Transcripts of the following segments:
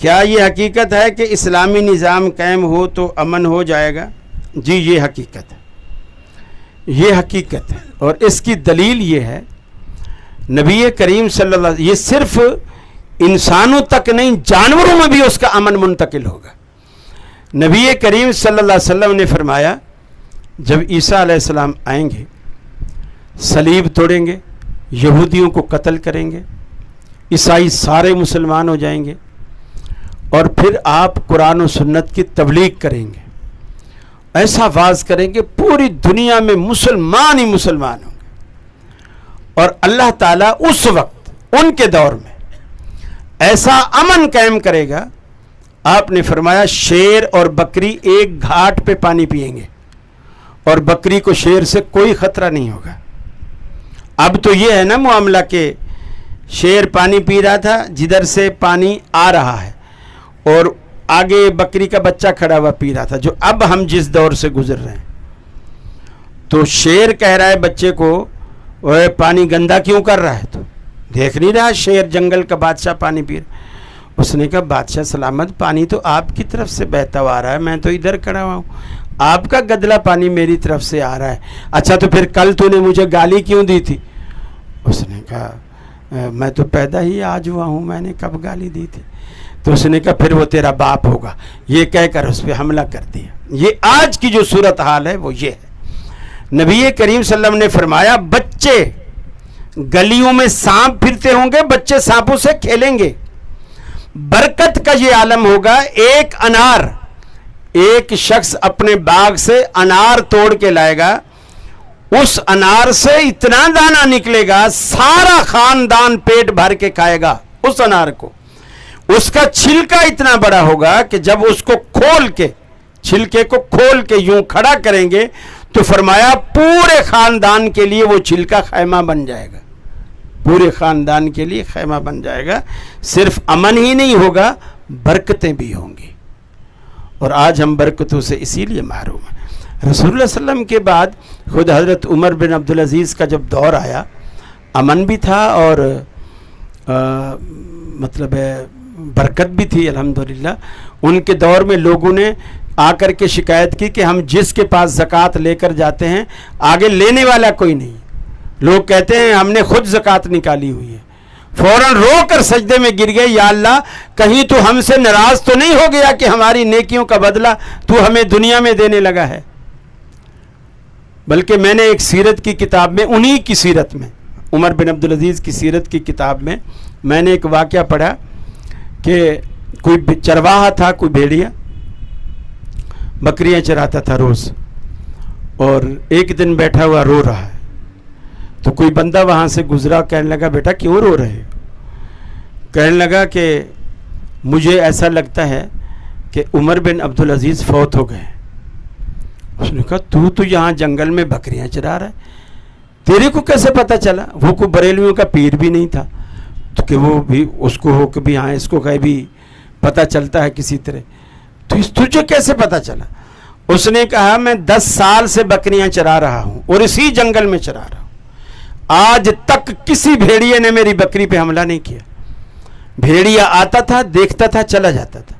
کیا یہ حقیقت ہے کہ اسلامی نظام قائم ہو تو امن ہو جائے گا؟ جی یہ حقیقت ہے، یہ حقیقت ہے، اور اس کی دلیل یہ ہے نبی کریم صلی اللہ علیہ وسلم، یہ صرف انسانوں تک نہیں جانوروں میں بھی اس کا امن منتقل ہوگا۔ نبی کریم صلی اللہ علیہ وسلم نے فرمایا جب عیسیٰ علیہ السلام آئیں گے، صلیب توڑیں گے، یہودیوں کو قتل کریں گے، عیسائی سارے مسلمان ہو جائیں گے، اور پھر آپ قرآن و سنت کی تبلیغ کریں گے، ایسا واز کریں گے پوری دنیا میں مسلمان ہی مسلمان ہوں گے، اور اللہ تعالیٰ اس وقت ان کے دور میں ایسا امن قائم کرے گا۔ آپ نے فرمایا شیر اور بکری ایک گھاٹ پہ پانی پئیں گے، اور بکری کو شیر سے کوئی خطرہ نہیں ہوگا۔ اب تو یہ ہے نا معاملہ کہ شیر پانی پی رہا تھا، جدھر سے پانی آ رہا ہے، اور آگے بکری کا بچہ کھڑا ہوا پی رہا تھا، جو اب ہم جس دور سے گزر رہے ہیں۔ تو شیر کہہ رہا ہے بچے کو، وہ پانی گندا کیوں کر رہا ہے؟ تو دیکھ نہیں رہا شیر جنگل کا بادشاہ پانی پی رہا۔ اس نے کہا بادشاہ سلامت، پانی تو آپ کی طرف سے بہتا ہوا آ رہا ہے، میں تو ادھر کھڑا ہوا ہوں، آپ کا گدلا پانی میری طرف سے آ رہا ہے۔ اچھا تو پھر کل تو نے مجھے گالی کیوں دی تھی؟ اس نے کہا میں تو پیدا ہی آج ہوا ہوں، میں نے کب گالی دی تھی؟ تو اس نے کہا پھر وہ تیرا باپ ہوگا، یہ کہہ کر اس پہ حملہ کر دیا۔ یہ آج کی جو صورتحال ہے وہ یہ ہے۔ نبی کریم صلی اللہ علیہ وسلم نے فرمایا بچے گلیوں میں سانپ پھرتے ہوں گے، بچے سانپوں سے کھیلیں گے۔ برکت کا یہ عالم ہوگا، ایک انار، ایک شخص اپنے باغ سے انار توڑ کے لائے گا، اس انار سے اتنا دانہ نکلے گا سارا خاندان پیٹ بھر کے کھائے گا اس انار کو۔ اس کا چھلکا اتنا بڑا ہوگا کہ جب اس کو کھول کے، چھلکے کو کھول کے یوں کھڑا کریں گے تو فرمایا پورے خاندان کے لیے وہ چھلکا خیمہ بن جائے گا، پورے خاندان کے لیے خیمہ بن جائے گا۔ صرف امن ہی نہیں ہوگا، برکتیں بھی ہوں گی، اور آج ہم برکتوں سے اسی لیے محروم ہیں۔ رسول اللہ صلی اللہ علیہ وسلم کے بعد خود حضرت عمر بن عبدالعزیز کا جب دور آیا، امن بھی تھا اور مطلب برکت بھی تھی الحمدللہ۔ ان کے دور میں لوگوں نے آ کر کے شکایت کی کہ ہم جس کے پاس زکوٰۃ لے کر جاتے ہیں آگے لینے والا کوئی نہیں۔ لوگ کہتے ہیں ہم نے خود زکوٰۃ نکالی ہوئی ہے، فوراً رو کر سجدے میں گر گئے، یا اللہ کہیں تو ہم سے ناراض تو نہیں ہو گیا کہ ہماری نیکیوں کا بدلہ تو ہمیں دنیا میں دینے لگا ہے۔ بلکہ میں نے ایک سیرت کی کتاب میں، انہی کی سیرت میں، عمر بن عبدالعزیز کی سیرت کی کتاب میں نے ایک واقعہ پڑھا کہ کوئی چرواہا تھا، کوئی بھیڑیا بکریاں چراتا تھا روز، اور ایک دن بیٹھا ہوا رو رہا ہے، تو کوئی بندہ وہاں سے گزرا، کہنے لگا بیٹا کیوں رو رہے ہو؟ کہنے لگا کہ مجھے ایسا لگتا ہے کہ عمر بن عبدالعزیز فوت ہو گئے۔ اس نے کہا تو یہاں جنگل میں بکریاں چرا رہا ہے، تیرے کو کیسے پتہ چلا؟ وہ کوئی بریلویوں کا پیر بھی نہیں تھا تو کہ وہ بھی اس کو ہو کہ بھی ہاں اس کو کہیں بھی پتہ چلتا ہے کسی طرح، تو تجھے کیسے پتہ چلا؟ اس نے کہا میں 10 سال سے بکریاں چرا رہا ہوں اور اسی جنگل میں چرا رہا ہوں، آج تک کسی بھیڑیے نے میری بکری پہ حملہ نہیں کیا۔ بھیڑیا آتا تھا، دیکھتا تھا، چلا جاتا تھا،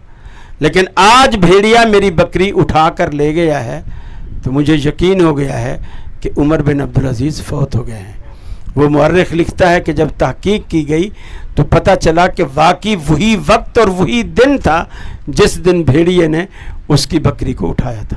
لیکن آج بھیڑیا میری بکری اٹھا کر لے گیا ہے تو مجھے یقین ہو گیا ہے کہ عمر بن عبدالعزیز فوت ہو گئے ہیں۔ وہ مورخ لکھتا ہے کہ جب تحقیق کی گئی تو پتہ چلا کہ واقعی وہی وقت اور وہی دن تھا جس دن بھیڑیے نے اس کی بکری کو اٹھایا تھا۔